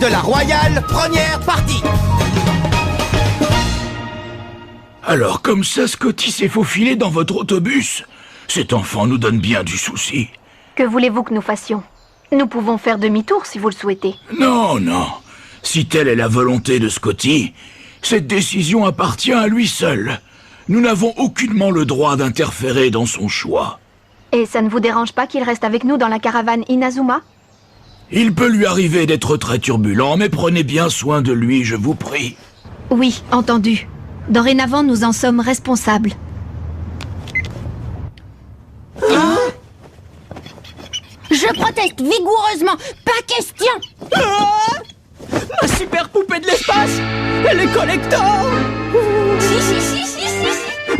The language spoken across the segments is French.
de la Royale, première partie. Alors comme ça, Scotty s'est faufilé dans votre autobus? Cet enfant nous donne bien du souci. Que voulez-vous que nous fassions? Nous pouvons faire demi-tour si vous le souhaitez. Non, non. Si telle est la volonté de Scotty, cette décision appartient à lui seul. Nous n'avons aucunement le droit d'interférer dans son choix. Et ça ne vous dérange pas qu'il reste avec nous dans la caravane Inazuma? Il peut lui arriver d'être très turbulent, mais prenez bien soin de lui, je vous prie. Oui, entendu. Dorénavant, nous en sommes responsables. Je proteste vigoureusement. Pas question. Ma super poupée de l'espace! Elle est collector! Si.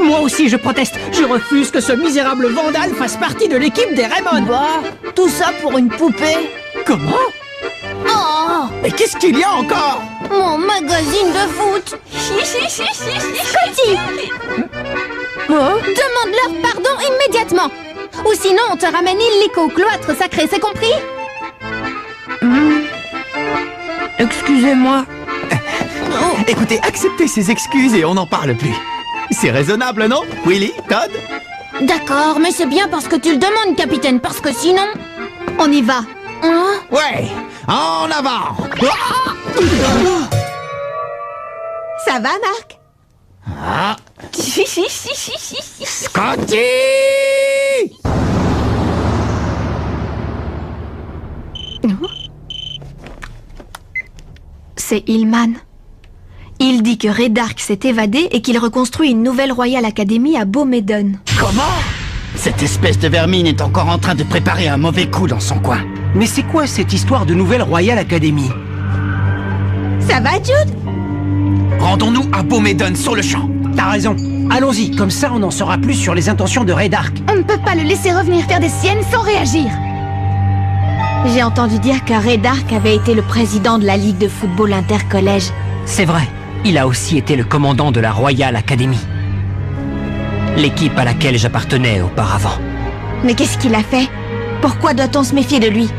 Moi aussi je proteste. Je refuse que ce misérable vandale fasse partie de l'équipe des Raymond. Bah, tout ça pour une poupée. Comment? Oh, Mais qu'est-ce qu'il y a encore? mon magazine de foot. Scotty, demande-leur pardon immédiatement. Ou sinon on te ramène illico au cloître sacré, c'est compris? Excusez-moi. Écoutez, acceptez ces excuses et on n'en parle plus. C'est raisonnable, non, Willy, Todd? D'accord, mais c'est bien parce que tu le demandes, capitaine, parce que sinon... On y va. Hein? Ouais, en avant. Ça va, Marc? Scotty! C'est Hillman. Il dit que Redark s'est évadé et qu'il reconstruit une nouvelle Royal Academy à Beaumédon. Comment? Cette espèce de vermine est encore en train de préparer un mauvais coup dans son coin. Mais c'est quoi cette histoire de nouvelle Royal Academy? Ça va, Jude? Rendons-nous à Beaumédon sur le champ. T'as raison. Allons-y, comme ça on en saura plus sur les intentions de Redark. On ne peut pas le laisser revenir faire des siennes sans réagir. J'ai entendu dire que Redark avait été le président de la Ligue de football intercollège. C'est vrai, il a aussi été le commandant de la Royal Academy. L'équipe à laquelle j'appartenais auparavant. Mais qu'est-ce qu'il a fait? Pourquoi doit-on se méfier de lui?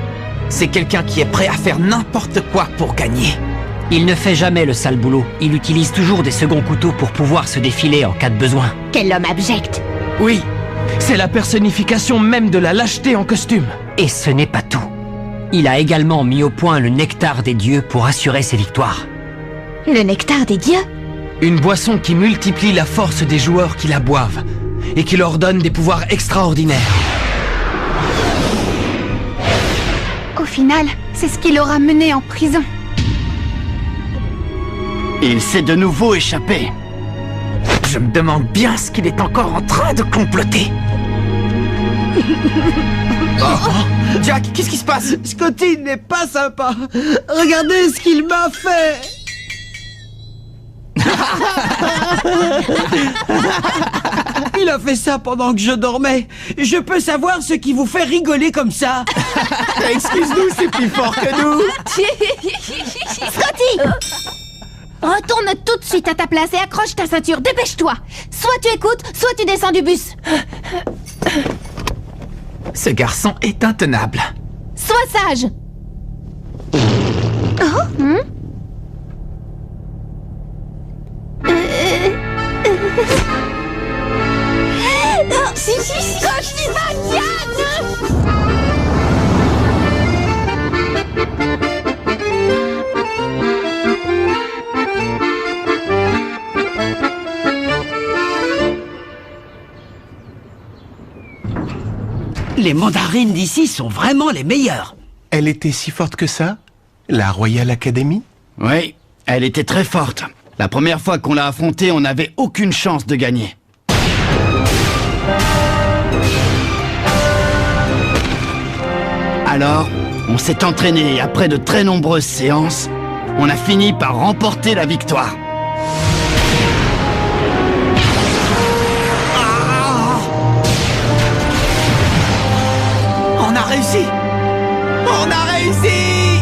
C'est quelqu'un qui est prêt à faire n'importe quoi pour gagner. Il ne fait jamais le sale boulot. Il utilise toujours des seconds couteaux pour pouvoir se défiler en cas de besoin. Quel homme abject! Oui, c'est la personnification même de la lâcheté en costume. Et ce n'est pas tout. Il a également mis au point le nectar des dieux pour assurer ses victoires. Le nectar des dieux? Une boisson qui multiplie la force des joueurs qui la boivent et qui leur donne des pouvoirs extraordinaires. Au final, c'est ce qui l'aura mené en prison. Il s'est de nouveau échappé. Je me demande bien ce qu'il est encore en train de comploter. Jack, qu'est-ce qui se passe? Scotty n'est pas sympa. Regardez ce qu'il m'a fait. Il a fait ça pendant que je dormais. Je peux savoir ce qui vous fait rigoler comme ça? Excuse-nous, c'est plus fort que nous. Scotty, retourne tout de suite à ta place et accroche ta ceinture, dépêche-toi. Soit tu écoutes, soit tu descends du bus. Ce garçon est intenable. Sois sage. Les mandarines d'ici sont vraiment les meilleures. Elle était si forte que ça? La Royal Academy? Oui, elle était très forte. La première fois qu'on l'a affrontée, on n'avait aucune chance de gagner. Alors, on s'est entraîné et après de très nombreuses séances, on a fini par remporter la victoire. On a réussi! On a réussi!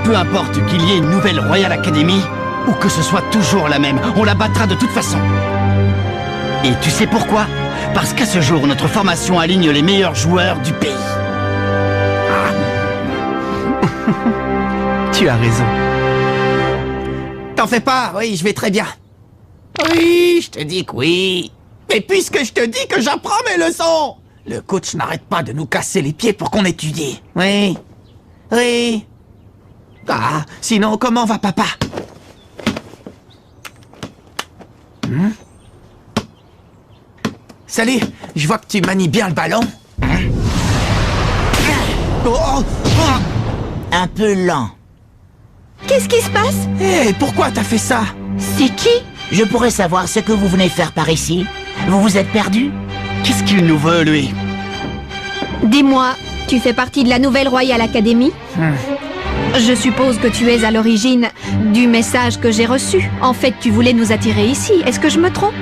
Peu importe qu'il y ait une nouvelle Royal Academy, ou que ce soit toujours la même, on la battra de toute façon. Et tu sais pourquoi? Parce qu'à ce jour, notre formation aligne les meilleurs joueurs du pays. Tu as raison. T'en fais pas, oui, je vais très bien. Oui, je te dis que oui. Mais puisque je te dis que j'apprends mes leçons, le coach n'arrête pas de nous casser les pieds pour qu'on étudie. Oui. Oui. Ah, sinon, comment va papa? Salut, je vois que tu manies bien le ballon. Un peu lent. Qu'est-ce qui se passe? Hé, pourquoi t'as fait ça? C'est qui? Je pourrais savoir ce que vous venez faire par ici? Vous vous êtes perdu? Qu'est-ce qu'il nous veut, lui? Dis-moi, tu fais partie de la nouvelle Royal Academy? Je suppose que tu es à l'origine du message que j'ai reçu. En fait, tu voulais nous attirer ici. Est-ce que je me trompe?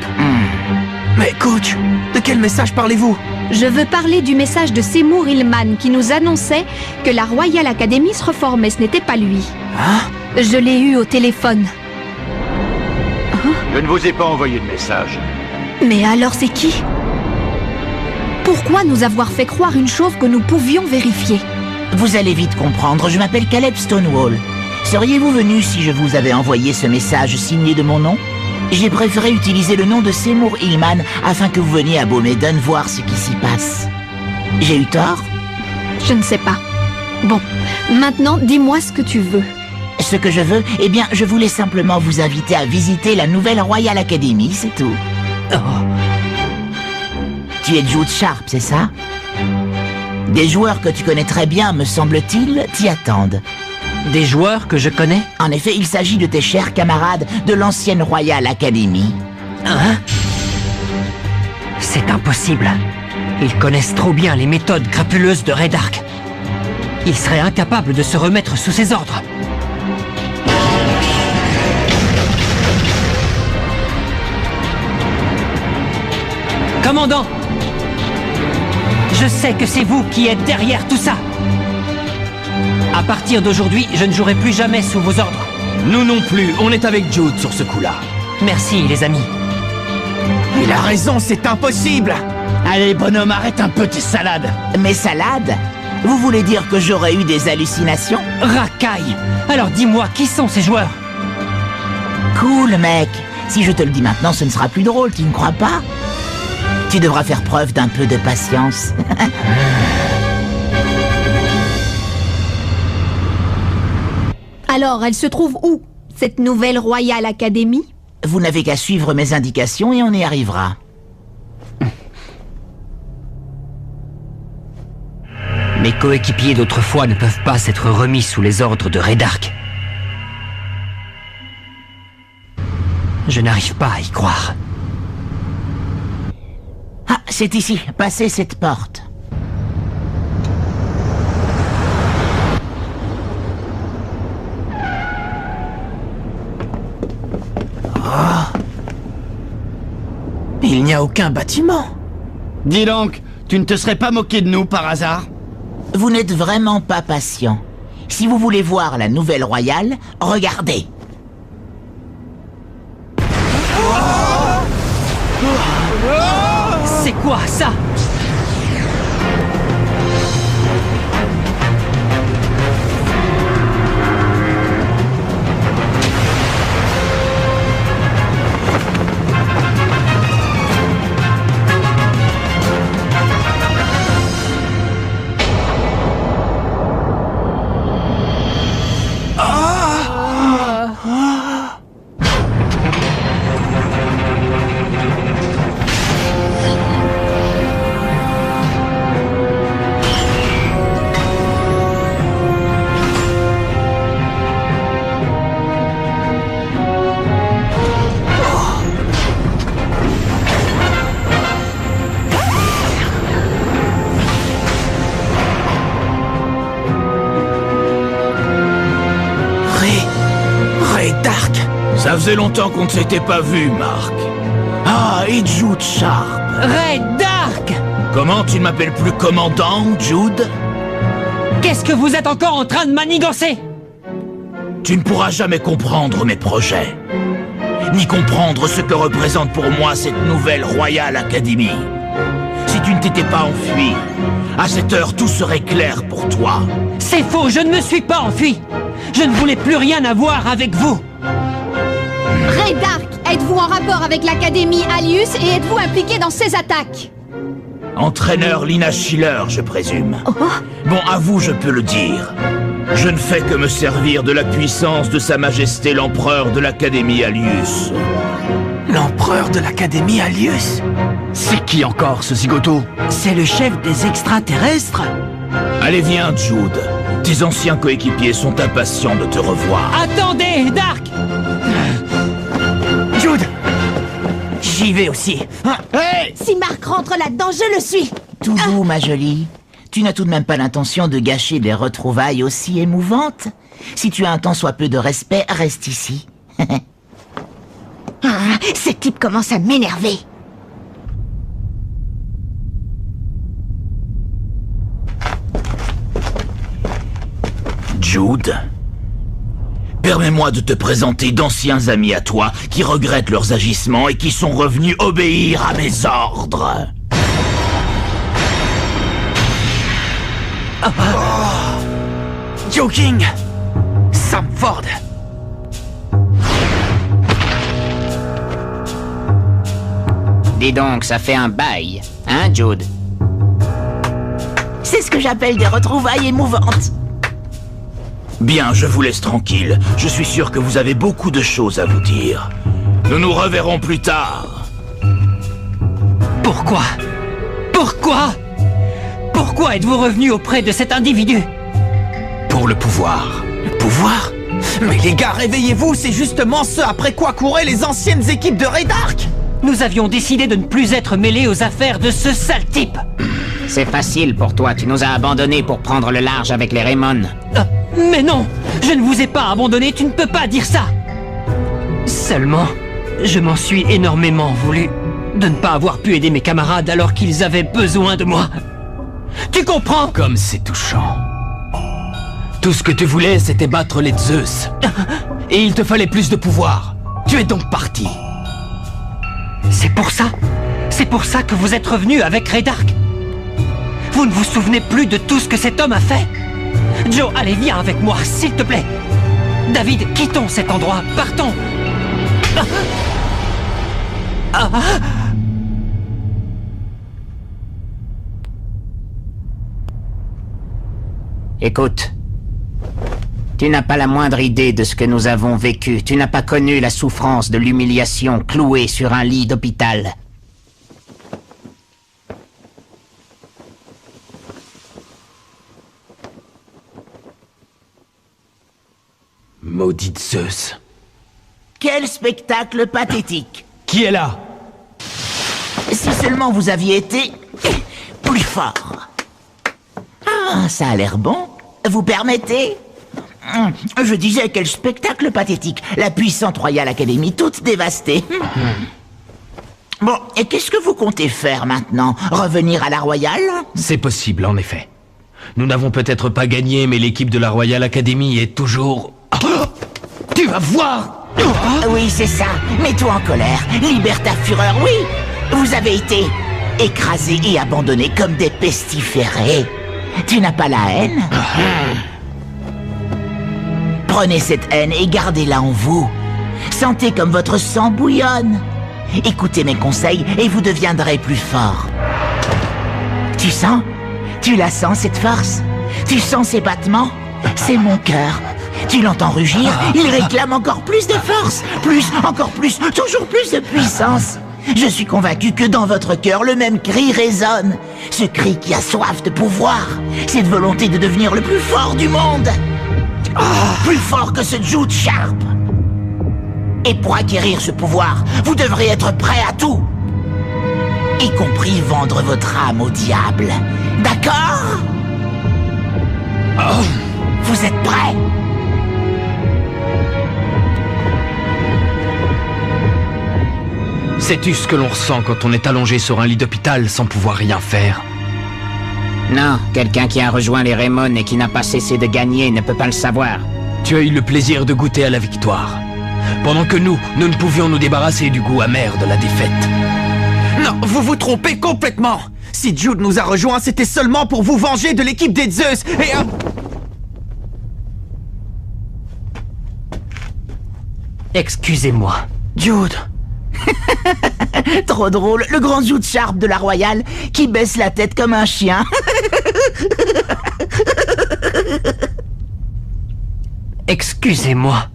Mais coach, de quel message parlez-vous? Je veux parler du message de Seymour Hillman qui nous annonçait que la Royal Academy se reformait. Ce n'était pas lui. Hein? Je l'ai eu au téléphone. Je ne vous ai pas envoyé de message. Mais alors c'est qui? Pourquoi nous avoir fait croire une chose que nous pouvions vérifier? Vous allez vite comprendre, je m'appelle Caleb Stonewall. Seriez-vous venu si je vous avais envoyé ce message signé de mon nom? J'ai préféré utiliser le nom de Seymour Hillman afin que vous veniez à Beaumaiden voir ce qui s'y passe. J'ai eu tort? Je ne sais pas. Bon, maintenant dis-moi ce que tu veux. Ce que je veux, eh bien, je voulais simplement vous inviter à visiter la nouvelle Royal Academy, c'est tout. Tu es Jude Sharp, c'est ça? Des joueurs que tu connais très bien, me semble-t-il, t'y attendent. Des joueurs que je connais? En effet, il s'agit de tes chers camarades de l'ancienne Royal Academy. Hein? C'est impossible. Ils connaissent trop bien les méthodes crapuleuses de Red Ark. Ils seraient incapables de se remettre sous ses ordres. Commandant! Je sais que c'est vous qui êtes derrière tout ça. À partir d'aujourd'hui, je ne jouerai plus jamais sous vos ordres. Nous non plus, on est avec Jude sur ce coup-là. Merci, les amis. Il a raison, c'est impossible. Allez, bonhomme, arrête un peu tes salades. Mes salades? Vous voulez dire que j'aurais eu des hallucinations? Racaille! Alors dis-moi, qui sont ces joueurs? Cool, mec. Si je te le dis maintenant, ce ne sera plus drôle, tu ne crois pas? Tu devras faire preuve d'un peu de patience. Alors, elle se trouve où, cette nouvelle Royal Academy? Vous n'avez qu'à suivre mes indications et on y arrivera. Mes coéquipiers d'autrefois ne peuvent pas s'être remis sous les ordres de Red Ark. Je n'arrive pas à y croire. Ah, c'est ici. Passez cette porte. Il n'y a aucun bâtiment. Dis donc, tu ne te serais pas moqué de nous par hasard? Vous n'êtes vraiment pas patient. Si vous voulez voir la nouvelle Royale, regardez. C'est quoi ça? Ça faisait longtemps qu'on ne s'était pas vu, Mark. Ah, et Jude Sharp. Red Ark! Comment tu ne m'appelles plus commandant, Jude? Qu'est-ce que vous êtes encore en train de manigancer? Tu ne pourras jamais comprendre mes projets, ni comprendre ce que représente pour moi cette nouvelle Royal Academy. Si tu ne t'étais pas enfui, à cette heure tout serait clair pour toi. C'est faux, je ne me suis pas enfui. Je ne voulais plus rien avoir avec vous. Raydark, êtes-vous en rapport avec l'Académie Alius et êtes-vous impliqué dans ces attaques? Entraîneur Lina Schiller, je présume. Bon, à vous, je peux le dire. Je ne fais que me servir de la puissance de Sa Majesté l'Empereur de l'Académie Alius. L'empereur de l'Académie Alius? C'est qui encore, ce zigoto? C'est le chef des extraterrestres. Allez, viens, Jude. Tes anciens coéquipiers sont impatients de te revoir. Attendez, Dark! Jude! J'y vais aussi. Hey! Si Marc rentre là-dedans, je le suis. Tout doux, ma jolie. Tu n'as tout de même pas l'intention de gâcher des retrouvailles aussi émouvantes? Si tu as un tant soit peu de respect, reste ici. Ce type commence à m'énerver. Jude, permets-moi de te présenter d'anciens amis à toi qui regrettent leurs agissements et qui sont revenus obéir à mes ordres. Joking! Sam Ford! Dis donc, ça fait un bail, hein, Jude? C'est ce que j'appelle des retrouvailles émouvantes. Bien, je vous laisse tranquille. Je suis sûr que vous avez beaucoup de choses à vous dire. Nous nous reverrons plus tard. Pourquoi? Pourquoi? Pourquoi êtes-vous revenu auprès de cet individu? Pour le pouvoir. Le pouvoir? Mais les gars, réveillez-vous, c'est justement ce après quoi couraient les anciennes équipes de Raydark! Nous avions décidé de ne plus être mêlés aux affaires de ce sale type. C'est facile pour toi, tu nous as abandonnés pour prendre le large avec les Raymond. Mais non, je ne vous ai pas abandonné, tu ne peux pas dire ça. Seulement, je m'en suis énormément voulu de ne pas avoir pu aider mes camarades alors qu'ils avaient besoin de moi. Tu comprends? Comme c'est touchant. Tout ce que tu voulais, c'était battre les Zeus. Et il te fallait plus de pouvoir. Tu es donc parti. C'est pour ça que vous êtes revenu avec Raydark. Vous ne vous souvenez plus de tout ce que cet homme a fait? Joe, allez, viens avec moi, s'il te plaît. David, quittons cet endroit, partons. Écoute, tu n'as pas la moindre idée de ce que nous avons vécu. Tu n'as pas connu la souffrance de l'humiliation clouée sur un lit d'hôpital. Maudit Zeus. Quel spectacle pathétique! Qui est là? Si seulement vous aviez été plus fort. Ah, ça a l'air bon. Vous permettez? Je disais, quel spectacle pathétique. La puissante Royal Academy toute dévastée. Bon, et qu'est-ce que vous comptez faire maintenant? Revenir à la Royale? C'est possible, en effet. Nous n'avons peut-être pas gagné, mais l'équipe de la Royal Academy est toujours... Tu vas voir! Oui, c'est ça. Mets-toi en colère. Libère ta fureur, oui. Vous avez été écrasés et abandonnés comme des pestiférés. Tu n'as pas la haine? Prenez cette haine et gardez-la en vous. Sentez comme votre sang bouillonne. Écoutez mes conseils et vous deviendrez plus fort. Tu sens? Tu la sens, cette force? Tu sens ces battements? C'est mon cœur. Tu l'entends rugir? Il réclame encore plus de force. Plus, encore plus, toujours plus de puissance. Je suis convaincu que dans votre cœur, le même cri résonne. Ce cri qui a soif de pouvoir. Cette volonté de devenir le plus fort du monde. Plus fort que ce Jude Sharp. Et pour acquérir ce pouvoir, vous devrez être prêt à tout. Y compris vendre votre âme au diable. D'accord? Vous êtes prêts? Sais-tu ce que l'on ressent quand on est allongé sur un lit d'hôpital sans pouvoir rien faire? Non, quelqu'un qui a rejoint les Raymond et qui n'a pas cessé de gagner ne peut pas le savoir. Tu as eu le plaisir de goûter à la victoire. Pendant que nous ne pouvions nous débarrasser du goût amer de la défaite. Non, vous vous trompez complètement. Si Jude nous a rejoints, c'était seulement pour vous venger de l'équipe des Zeus et... Excusez-moi. Jude. Trop drôle, le grand Jude Sharp de la Royale qui baisse la tête comme un chien. Excusez-moi.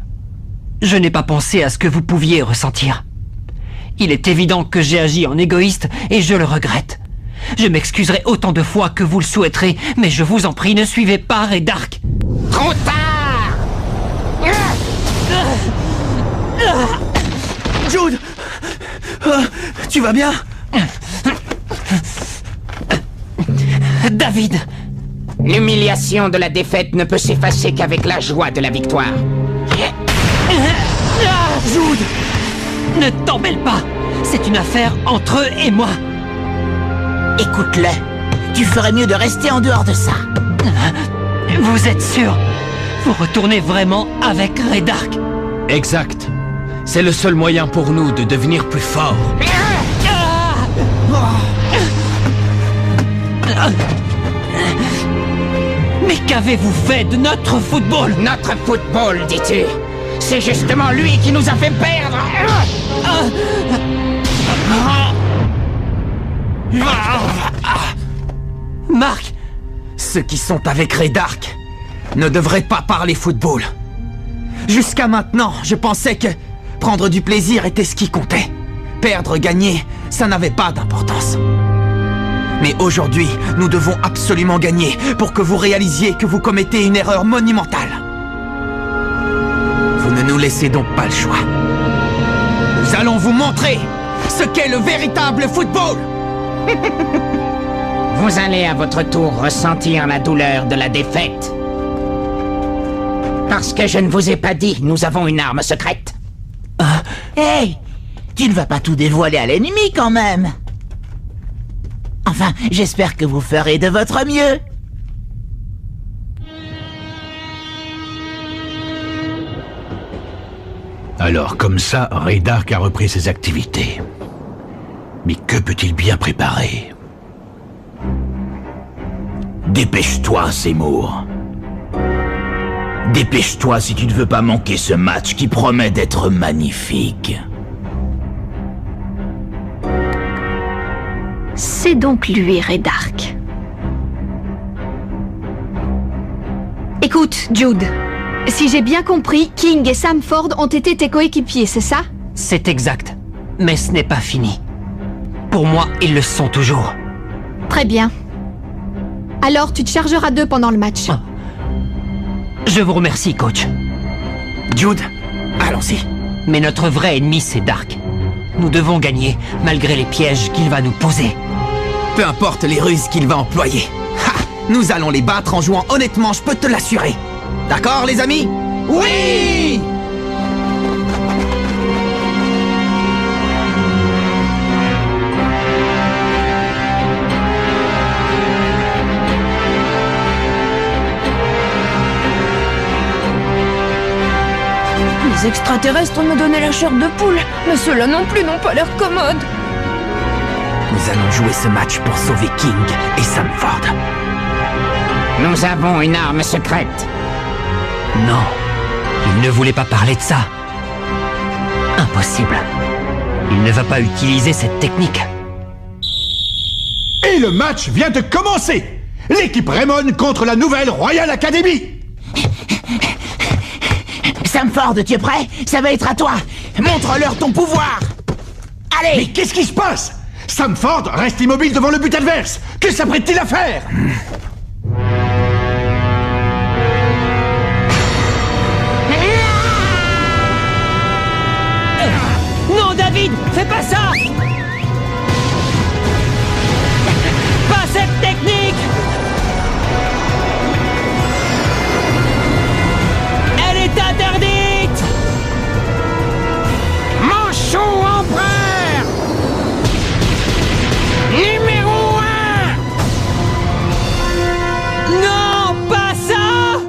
Je n'ai pas pensé à ce que vous pouviez ressentir. Il est évident que j'ai agi en égoïste et je le regrette. Je m'excuserai autant de fois que vous le souhaiterez, mais je vous en prie, ne suivez pas Redark. Trop tard! Jude! Tu vas bien? David! L'humiliation de la défaite ne peut s'effacer qu'avec la joie de la victoire. Jude! Ne t'embelle pas! C'est une affaire entre eux et moi. Écoute-le, tu ferais mieux de rester en dehors de ça. Vous êtes sûr? Vous retournez vraiment avec Redark? Exact. C'est le seul moyen pour nous de devenir plus forts. Mais qu'avez-vous fait de notre football? Notre football, dis-tu? C'est justement lui qui nous a fait perdre. Marc! Ceux qui sont avec Redark ne devraient pas parler football. Jusqu'à maintenant, je pensais que prendre du plaisir était ce qui comptait. Perdre, gagner, ça n'avait pas d'importance. Mais aujourd'hui, nous devons absolument gagner pour que vous réalisiez que vous commettez une erreur monumentale. Vous ne nous laissez donc pas le choix. Nous allons vous montrer ce qu'est le véritable football. Vous allez à votre tour ressentir la douleur de la défaite. Parce que je ne vous ai pas dit, nous avons une arme secrète. Hey, tu ne vas pas tout dévoiler à l'ennemi quand même. Enfin, j'espère que vous ferez de votre mieux. Alors, comme ça, Redark a repris ses activités. Mais que peut-il bien préparer? Dépêche-toi, Seymour. Dépêche-toi si tu ne veux pas manquer ce match qui promet d'être magnifique. C'est donc lui, Redark. Écoute, Jude. Si j'ai bien compris, King et Sam Ford ont été tes coéquipiers, c'est ça? C'est exact. Mais ce n'est pas fini. Pour moi, ils le sont toujours. Très bien. Alors, tu te chargeras d'eux pendant le match. Je vous remercie, coach. Jude, allons-y. Mais notre vrai ennemi, c'est Dark. Nous devons gagner, malgré les pièges qu'il va nous poser. Peu importe les ruses qu'il va employer. Ha! Nous allons les battre en jouant honnêtement, je peux te l'assurer. D'accord, les amis? Oui! Les extraterrestres me donnaient la chair de poule, mais ceux-là non plus n'ont pas l'air commodes. Nous allons jouer ce match pour sauver King et Sam Ford. Nous avons une arme secrète. Non, il ne voulait pas parler de ça. Impossible. Il ne va pas utiliser cette technique. Et le match vient de commencer. L'équipe Raymond contre la nouvelle Royal Academy. Sam Ford, tu es prêt? Ça va être à toi. Montre-leur ton pouvoir. Allez! Mais qu'est-ce qui se passe? Sam Ford reste immobile devant le but adverse. Que s'apprête-t-il à faire? Non, David, fais pas ça! Pas cette technique! Elle est interdite! Manchot empereur! Numéro 1! Non, pas ça!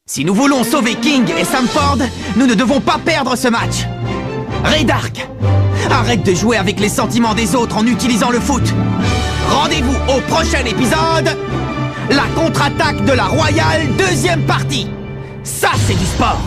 Si nous voulons sauver King et Sam Ford, nous ne devons pas perdre ce match. Redark, arrête de jouer avec les sentiments des autres en utilisant le foot. Rendez-vous au prochain épisode, la contre-attaque de la Royale, deuxième partie. Ça, c'est du sport.